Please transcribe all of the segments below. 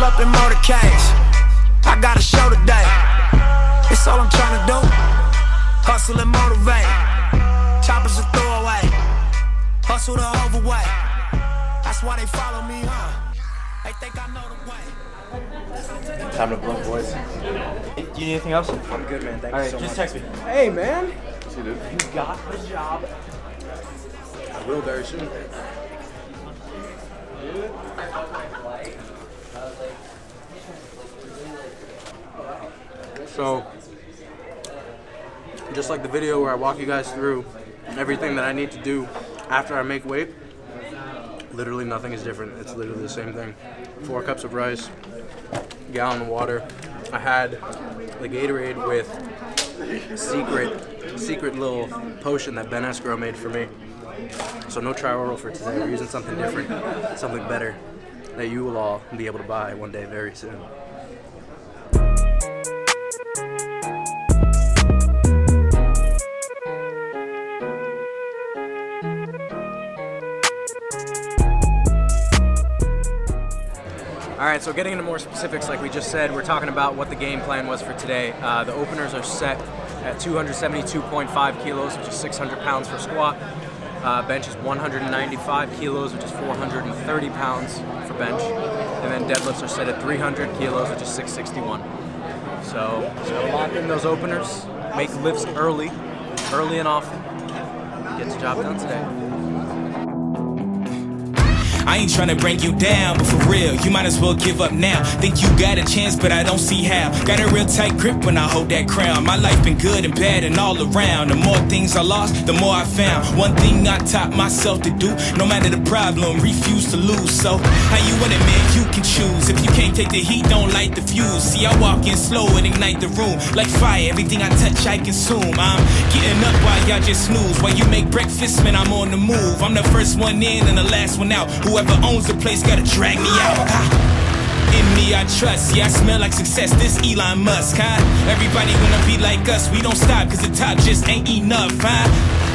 up in motorcades. I got a show today. It's all I'm trying to do. Hustle and motivate. Choppers a throwaway. Hustle the overweight. That's why they follow me, huh? They think I know the way. Time to blunt, boys. Do you need anything else? I'm good, man. Thank All you right, so just much. text me. Hey, man. See, dude. You got the job. I will very soon. So, just like the video where I walk you guys through everything that I need to do after I make weight, literally nothing is different. It's literally the same thing. 4 cups of rice, gallon of water. I had the Gatorade with secret little potion that Ben Escrow made for me. So no trial roll for today. We're using something different, something better that you will all be able to buy one day very soon. Alright, so getting into more specifics, like we just said, we're talking about what the game plan was for today. The openers are set at 272.5 kilos, which is 600 pounds for squat. Bench is 195 kilos, which is 430 pounds for bench. And then deadlifts are set at 300 kilos, which is 661. So just gotta lock in those openers, make lifts early and often. Get the job done today. I ain't tryna bring you down, but for real, you might as well give up now. Think you got a chance, but I don't see how. Got a real tight grip when I hold that crown. My life been good and bad and all around. The more things I lost, the more I found. One thing I taught myself to do, no matter the problem, refuse to lose. So, how you want it, man, you can choose. If you can't take the heat, don't light the fuse. See, I walk in slow and ignite the room. Like fire, everything I touch, I consume. I'm getting up while y'all just snooze. While you make breakfast, man, I'm on the move. I'm the first one in and the last one out. Whoever owns the place gotta drag me out. In me I trust, yeah, I smell like success, this Elon Musk, huh? Everybody wanna be like us, we don't stop, cause the top just ain't enough, huh?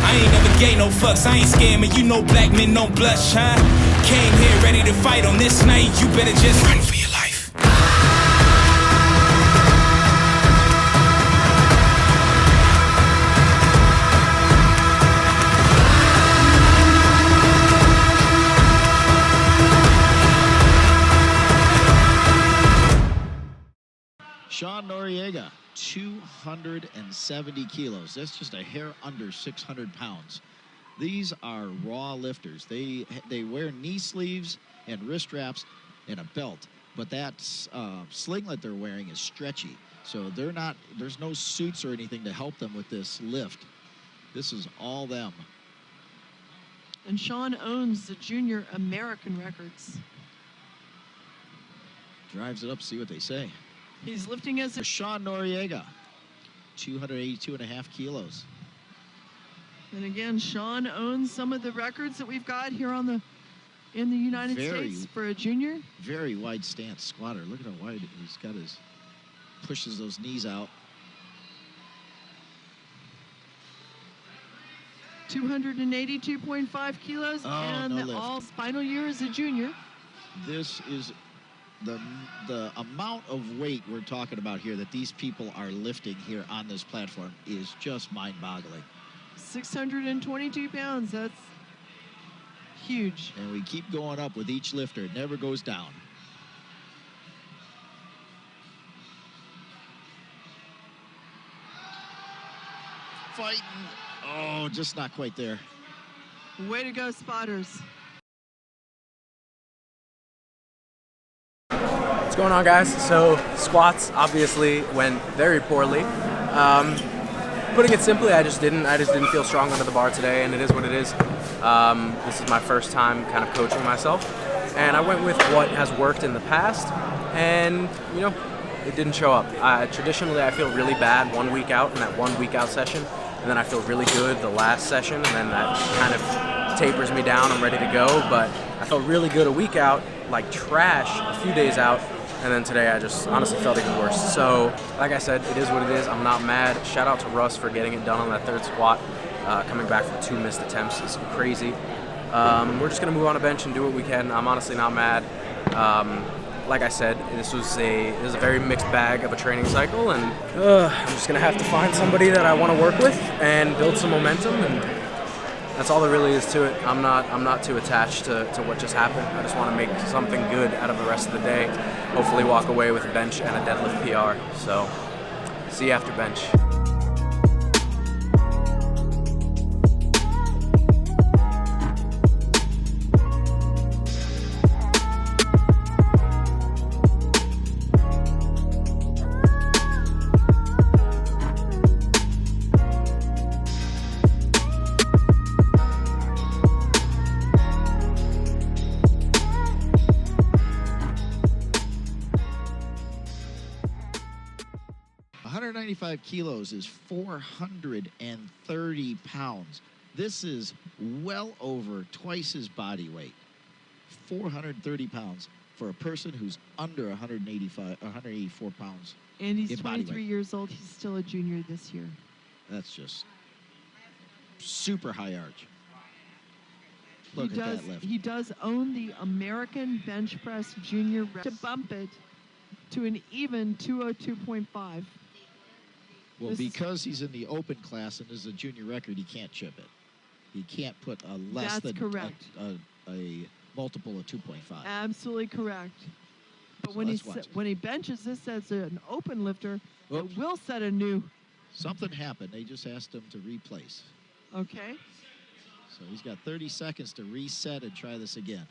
I ain't never gave no fucks, I ain't scamming, you know black men don't blush, huh? Came here ready to fight on this night, you better just run for your life. Sean Noriega, 270 kilos. That's just a hair under 600 pounds. These are raw lifters. They wear knee sleeves and wrist wraps and a belt, but that singlet they're wearing is stretchy. So there's no suits or anything to help them with this lift. This is all them. And Sean owns the junior American records. Drives it up, see what they say. He's lifting as a Sean Noriega, 282.5 kilos. And again, Sean owns some of the records that we've got here in the United States for a junior. Very wide stance squatter. Look at how wide he's got his, pushes those knees out. 282.5 kilos and all spinal year as a junior. This is the amount of weight we're talking about here that these people are lifting here on this platform is just mind-boggling. 622 pounds, that's huge. And we keep going up with each lifter. It never goes down. Fighting. Oh, just not quite there. Way to go, spotters. What's going on, guys? So squats obviously went very poorly. Putting it simply, I just didn't feel strong under the bar today, and it is what it is. This is my first time kind of coaching myself, and I went with what has worked in the past, and you know, it didn't show up. Traditionally, I feel really bad 1 week out in that 1 week out session, and then I feel really good the last session, and then that kind of tapers me down. I'm ready to go, but I felt really good a week out, like trash a few days out. And then today I just honestly felt even worse. So, like I said, it is what it is. I'm not mad. Shout out to Russ for getting it done on that third squat. Coming back from 2 missed attempts is crazy. We're just gonna move on a bench and do what we can. I'm honestly not mad. like I said, this was a very mixed bag of a training cycle, and I'm just gonna have to find somebody that I want to work with and build some momentum, and that's all there really is to it. I'm not too attached to what just happened. I just want to make something good out of the rest of the day. Hopefully walk away with a bench and a deadlift PR. So see you after bench. 195 kilos is 430 pounds. This is well over twice his body weight. 430 pounds for a person who's under 184 pounds. And he's 23 years old. He's still a junior this year. That's just super high arch. Look at that lift. He does own the American bench press junior record to bump it to an even 202.5. Well, because he's in the open class and is a junior record, he can't chip it. He can't put a less That's than correct. A multiple of 2.5. Absolutely correct. But So when he benches this as an open lifter, Oops. it will set a new. Something happened. They just asked him to replace. Okay. So he's got 30 seconds to reset and try this again.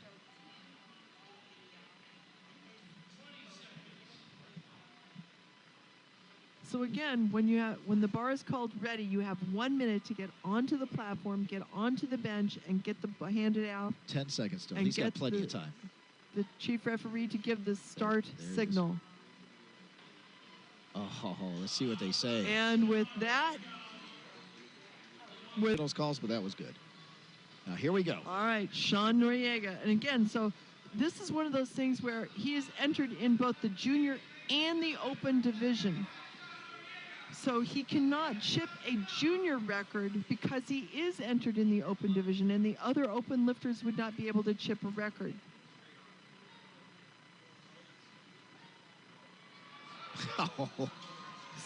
So again, when the bar is called ready, you have 1 minute to get onto the platform, get onto the bench, and get the hand it out. 10 seconds still. And He's got get plenty of time. The chief referee to give the start There it signal. Oh, let's see what they say. And with that, Those calls, but that was good. Now here we go. all right, Sean Noriega. And again, so this is one of those things where he is entered in both the junior and the open division. So he cannot chip a junior record because he is entered in the open division, and the other open lifters would not be able to chip a record.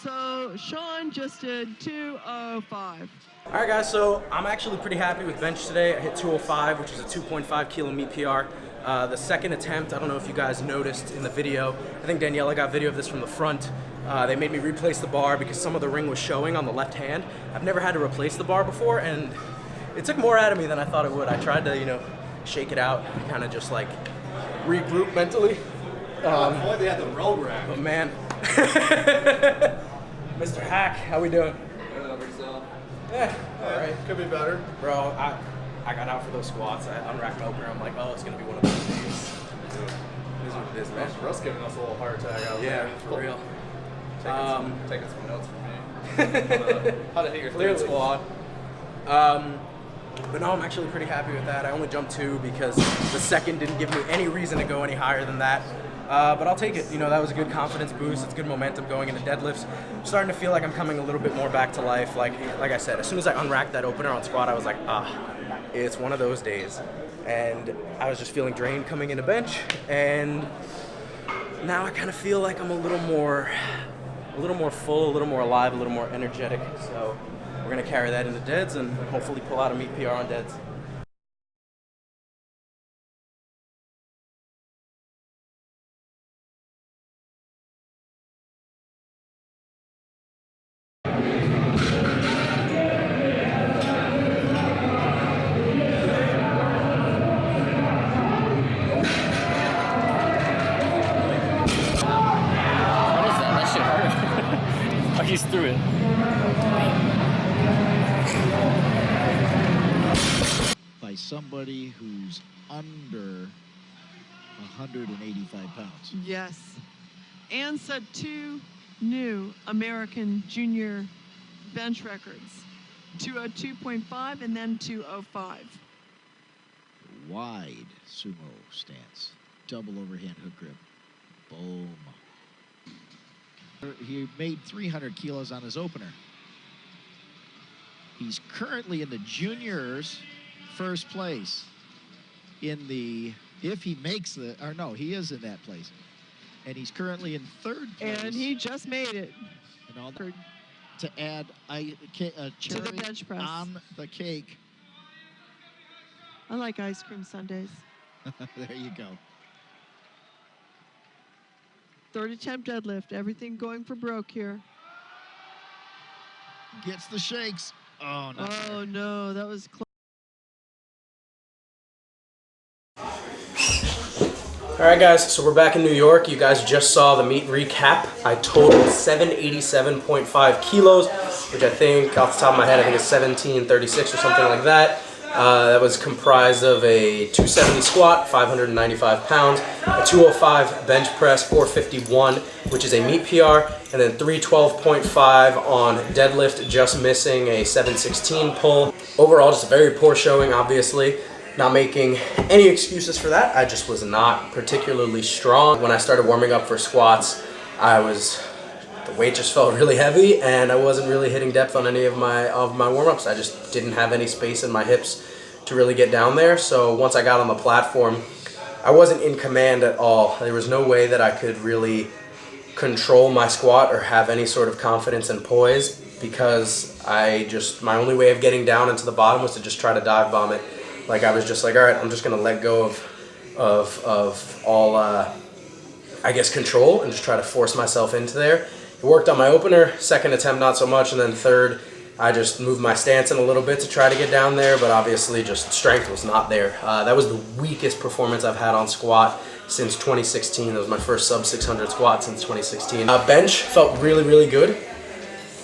So Sean just did 205. All right, guys, so I'm actually pretty happy with bench today. I hit 205, which is a 2.5 kilo meet PR. The second attempt, I don't know if you guys noticed in the video, I think Daniela got video of this from the front. They made me replace the bar because some of the ring was showing on the left hand. I've never had to replace the bar before, and it took more out of me than I thought it would. I tried to, shake it out, kind of just like regroup mentally. Boy, they had the road rack. But man, Mr. Hack, how we doing? Yeah, all right. Could be better. Bro, I got out for those squats. I unracked my opener. I'm like, oh, it's gonna be one of those days. This is what it is, man. Russ giving us a little heart attack out there. Yeah, for real. Taking some notes from me. How to hit your third squat. But no, I'm actually pretty happy with that. I only jumped 2 because the second didn't give me any reason to go any higher than that. But I'll take it. That was a good confidence boost. It's good momentum going into deadlifts. I'm starting to feel like I'm coming a little bit more back to life. Like I said, as soon as I unracked that opener on squat, I was like, it's one of those days. And I was just feeling drained coming into bench. And now I kind of feel like I'm a little more full, a little more alive, a little more energetic. So we're going to carry that into deads and hopefully pull out a meet PR on deads. He's through it. By somebody who's under 185 pounds. Yes. And set 2 new American junior bench records. 202.5 and then 205. Wide sumo stance. Double overhand hook grip. Boom. He made 300 kilos on his opener. He's currently in the juniors first place in the, if he makes the, or no, he is in that place. and he's currently in third place. And he just made it. And all to add a cherry the bench press. on the cake. I like ice cream sundaes. There you go. Third attempt deadlift. Everything going for broke here. Gets the shakes. Oh, no. Oh, no. That was close. All right, guys, so we're back in New York. You guys just saw the meet recap. I totaled 787.5 kilos, which I think, off the top of my head, I think is 1736 or something like that. That was comprised of a 270 squat, 595 pounds, a 205 bench press, 451, which is a meet PR, and then 312.5 on deadlift, just missing a 716 pull. Overall, just a very poor showing, obviously. Not making any excuses for that. I just was not particularly strong. When I started warming up for squats, the weight just felt really heavy, and I wasn't really hitting depth on any of my warm-ups. I just didn't have any space in my hips to really get down there. So once I got on the platform, I wasn't in command at all. There was no way that I could really control my squat or have any sort of confidence and poise, because my only way of getting down into the bottom was to just try to dive bomb it. Like, I was just like, all right, I'm just gonna let go of all, I guess, control, and just try to force myself into there. It worked on my opener. Second attempt, not so much, and then third, I just moved my stance in a little bit to try to get down there, but obviously just strength was not there. That was the weakest performance I've had on squat since 2016. That was my first sub 600 squat since 2016. Bench felt really, really good.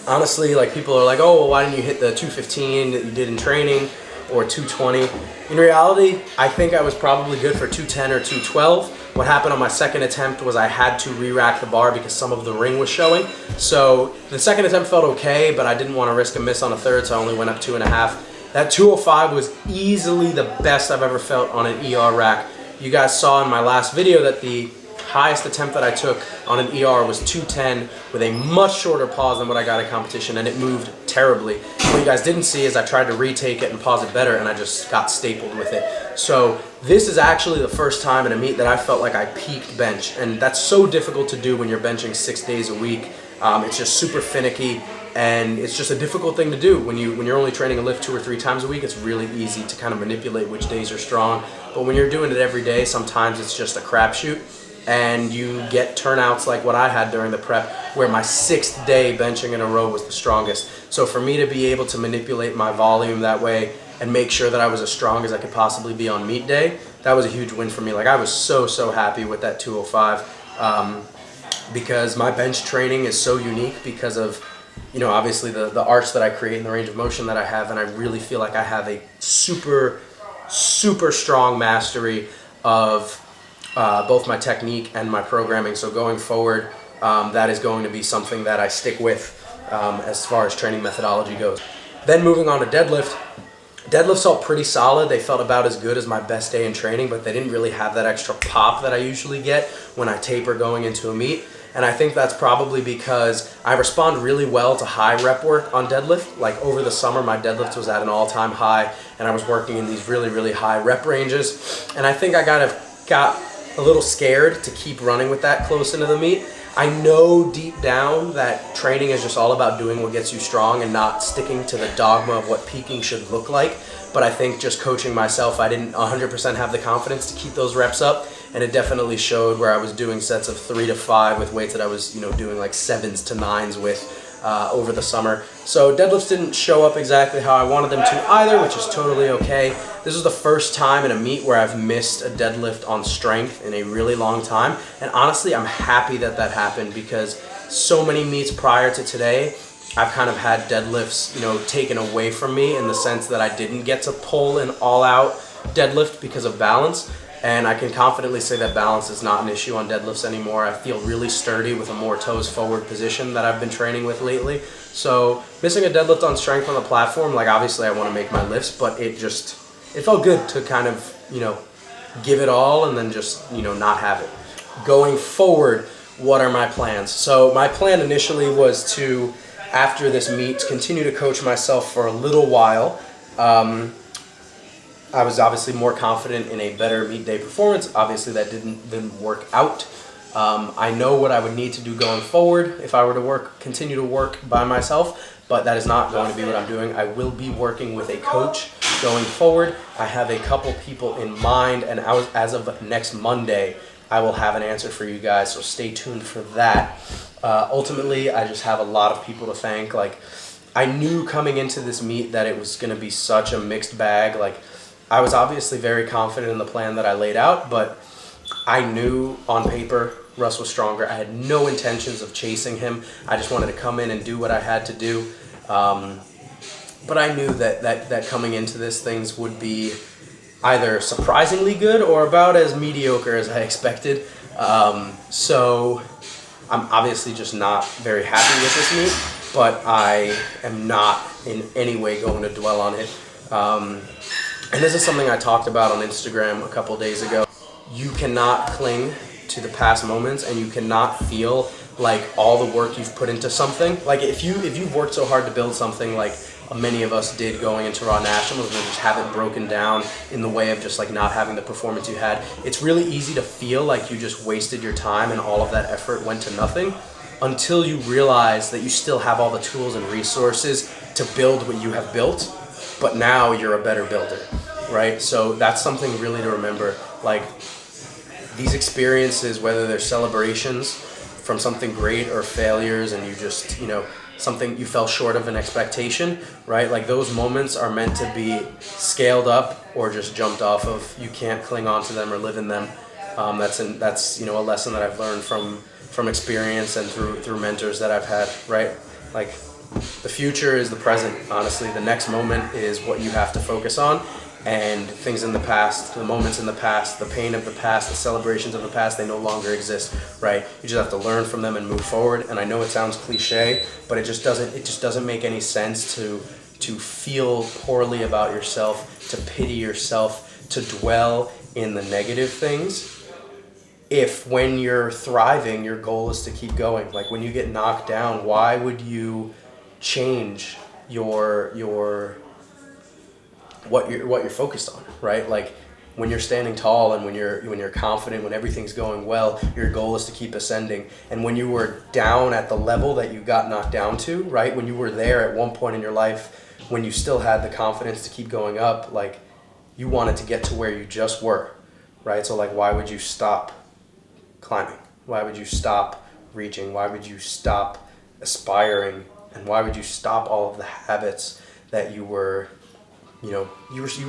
Honestly, like, people are like, oh, well, why didn't you hit the 215 that you did in training, or 220? In reality, I think I was probably good for 210 or 212. What happened on my second attempt was I had to re-rack the bar because some of the ring was showing. So the second attempt felt okay, but I didn't want to risk a miss on a third, so I only went up 2.5. That 205 was easily the best I've ever felt on an ER rack. You guys saw in my last video that the highest attempt that I took on an ER was 210 with a much shorter pause than what I got at competition, and it moved terribly. What you guys didn't see is I tried to retake it and pause it better, and I just got stapled with it. So this is actually the first time in a meet that I felt like I peaked bench, and that's so difficult to do when you're benching 6 days a week. It's just super finicky, and it's just a difficult thing to do. When you're only training a lift 2 or 3 times a week, it's really easy to kind of manipulate which days are strong. But when you're doing it every day, sometimes it's just a crapshoot, and you get turnouts like what I had during the prep, where my 6th day benching in a row was the strongest. So for me to be able to manipulate my volume that way and make sure that I was as strong as I could possibly be on meet day, that was a huge win for me. Like, I was so happy with that 205, because my bench training is so unique because of, you know, obviously the arch that I create and the range of motion that I have, and I really feel like I have a super strong mastery of both my technique and my programming. So going forward, that is going to be something that I stick with as far as training methodology goes. Then moving on to deadlift. Deadlifts felt pretty solid. They felt about as good as my best day in training, but they didn't really have that extra pop that I usually get when I taper going into a meet. And I think that's probably because I respond really well to high rep work on deadlift. Like, over the summer, my deadlift was at an all-time high, and I was working in these really high rep ranges. And I think I got a little scared to keep running with that close into the meet. I know deep down that training is just all about doing what gets you strong and not sticking to the dogma of what peaking should look like. But I think just coaching myself, I didn't 100% have the confidence to keep those reps up. And it definitely showed, where I was doing sets of 3 to 5 with weights that I was, doing like 7s to 9s with over the summer. So deadlifts didn't show up exactly how I wanted them to either, which is totally okay. This was the first time in a meet where I've missed a deadlift on strength in a really long time. And honestly, I'm happy that that happened, because so many meets prior to today, I've kind of had deadlifts, taken away from me, in the sense that I didn't get to pull an all-out deadlift because of balance. And I can confidently say that balance is not an issue on deadlifts anymore. I feel really sturdy with a more toes forward position that I've been training with lately. So missing a deadlift on strength on the platform, like, obviously I want to make my lifts, but it felt good to kind of, give it all and then just, not have it. Going forward, what are my plans? So my plan initially was to, after this meet, continue to coach myself for a little while. I was obviously more confident in a better meet day performance. Obviously that didn't work out. I know what I would need to do going forward if I were to continue to work by myself, but that is not going to be what I'm doing. I will be working with a coach going forward. I have a couple people in mind, and as of next Monday, I will have an answer for you guys, so stay tuned for that. Ultimately, I just have a lot of people to thank. Like, I knew coming into this meet that it was going to be such a mixed bag. Like, I was obviously very confident in the plan that I laid out, but I knew on paper Russ was stronger. I had no intentions of chasing him. I just wanted to come in and do what I had to do. But I knew that coming into this, things would be either surprisingly good or about as mediocre as I expected. So I'm obviously just not very happy with this meet, but I am not in any way going to dwell on it. And this is something I talked about on Instagram a couple days ago. You cannot cling to the past moments, and you cannot feel like all the work you've put into something. Like if you've worked so hard to build something like many of us did going into Raw Nationals, and just have it broken down in the way of just like not having the performance you had, it's really easy to feel like you just wasted your time and all of that effort went to nothing, until you realize that you still have all the tools and resources to build what you have built, but now you're a better builder, right? So that's something really to remember. Like, these experiences, whether they're celebrations from something great or failures and you just, something you fell short of an expectation, right? Like, those moments are meant to be scaled up or just jumped off of. You can't cling on to them or live in them. That's a lesson that I've learned from experience and through mentors that I've had, right? Like, the future is the present, honestly. The next moment is what you have to focus on. And things in the past, the moments in the past, the pain of the past, the celebrations of the past, they no longer exist, right? You just have to learn from them and move forward. And I know it sounds cliche, but it just doesn't make any sense to feel poorly about yourself, to pity yourself, to dwell in the negative things, if when you're thriving, your goal is to keep going. Like, when you get knocked down, why would you change what you're focused on, right? Like, when you're standing tall and when you're confident, when everything's going well, your goal is to keep ascending. And when you were down at the level that you got knocked down to, right? When you were there at one point in your life, when you still had the confidence to keep going up, like, you wanted to get to where you just were, right? So, like, why would you stop climbing? Why would you stop reaching? Why would you stop aspiring? And why would you stop all of the habits that you were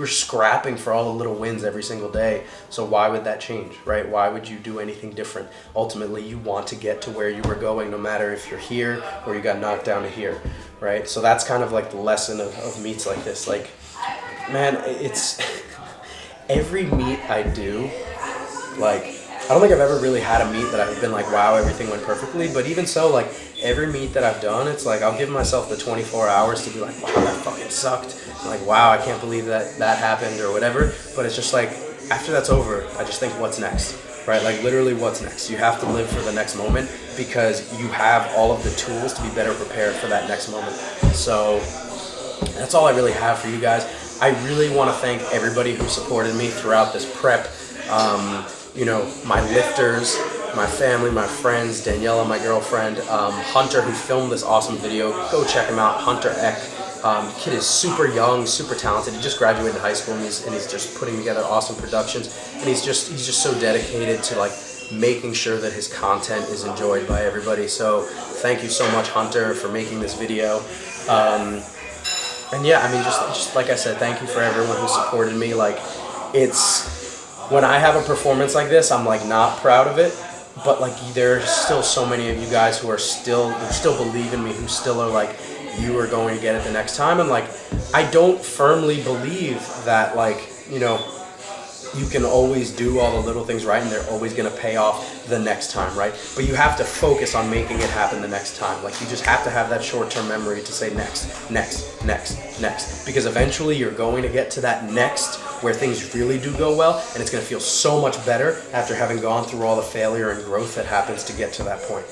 scrapping for all the little wins every single day? So why would that change, right? Why would you do anything different? Ultimately, you want to get to where you were going, no matter if you're here or you got knocked down to here, right? So that's kind of like the lesson of meets like this. Like, man, it's every meet I do, like, I don't think I've ever really had a meet that I've been like, wow, everything went perfectly. But even so, like, every meet that I've done, it's like I'll give myself the 24 hours to be like, wow, that fucking sucked. Like, wow, I can't believe that happened or whatever. But it's just like, after that's over, I just think, what's next, right? Like, literally, what's next? You have to live for the next moment, because you have all of the tools to be better prepared for that next moment. So that's all I really have for you guys. I really want to thank everybody who supported me throughout this prep. My lifters, my family, my friends, Daniela, my girlfriend, Hunter, who filmed this awesome video. Go check him out, Hunter Eck. Kid is super young, super talented. He just graduated high school, and he's just putting together awesome productions. And he's just so dedicated to, like, making sure that his content is enjoyed by everybody. So thank you so much, Hunter, for making this video. And yeah, I mean, just like I said, thank you for everyone who supported me. Like, when I have a performance like this, I'm like not proud of it, but like there's still so many of you guys who still believe in me, who still are like, you are going to get it the next time. And like, I don't firmly believe that, like, you can always do all the little things right and they're always going to pay off the next time, right? But you have to focus on making it happen the next time. Like, you just have to have that short-term memory to say next, next, next, next, because eventually you're going to get to that next where things really do go well, and it's going to feel so much better after having gone through all the failure and growth that happens to get to that point,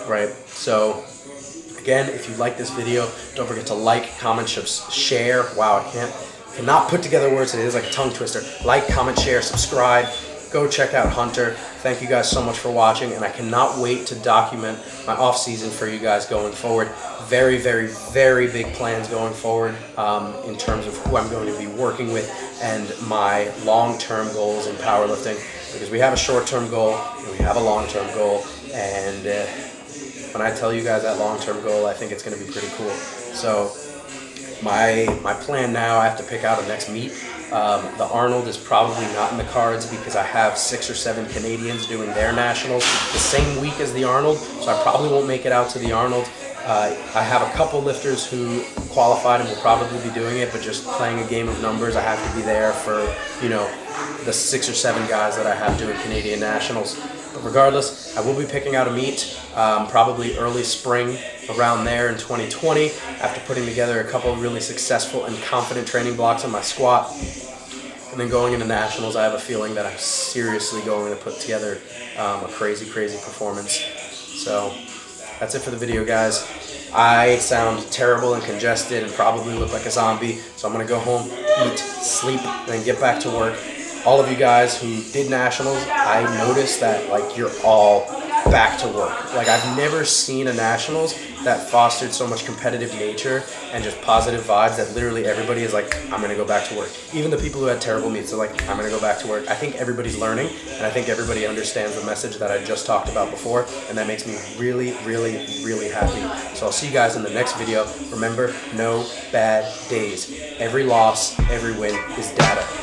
right? So again, if you like this video, don't forget to like, comment, share. Wow, I cannot put together words. It is like a tongue twister. Like, comment, share, subscribe. go check out Hunter. Thank you guys so much for watching, and I cannot wait to document my off season for you guys going forward. Very, very, very big plans going forward in terms of who I'm going to be working with and my long-term goals in powerlifting, because we have a short-term goal and we have a long-term goal, and when I tell you guys that long-term goal, I think it's going to be pretty cool. So my plan now, I have to pick out a next meet. The Arnold is probably not in the cards because I have 6 or 7 Canadians doing their nationals the same week as the Arnold, so I probably won't make it out to the Arnold. I have a couple lifters who qualified and will probably be doing it, but just playing a game of numbers, I have to be there for, you know, the 6 or 7 guys that I have doing Canadian nationals. But regardless, I will be picking out a meet, probably early spring, around there in 2020, after putting together a couple of really successful and confident training blocks on my squat. And then going into nationals, I have a feeling that I'm seriously going to put together a crazy, crazy performance. So that's it for the video, guys. I sound terrible and congested and probably look like a zombie, so I'm gonna go home, eat, sleep, and then get back to work. All of you guys who did nationals, I noticed that like you're all back to work. Like I've never seen a nationals that fostered so much competitive nature and just positive vibes that literally everybody is like, I'm gonna go back to work. Even the people who had terrible meets are like, I'm gonna go back to work. I think everybody's learning, and I think everybody understands the message that I just talked about before, and that makes me really, really, really happy. So I'll see you guys in the next video. Remember, no bad days. Every loss, every win is data.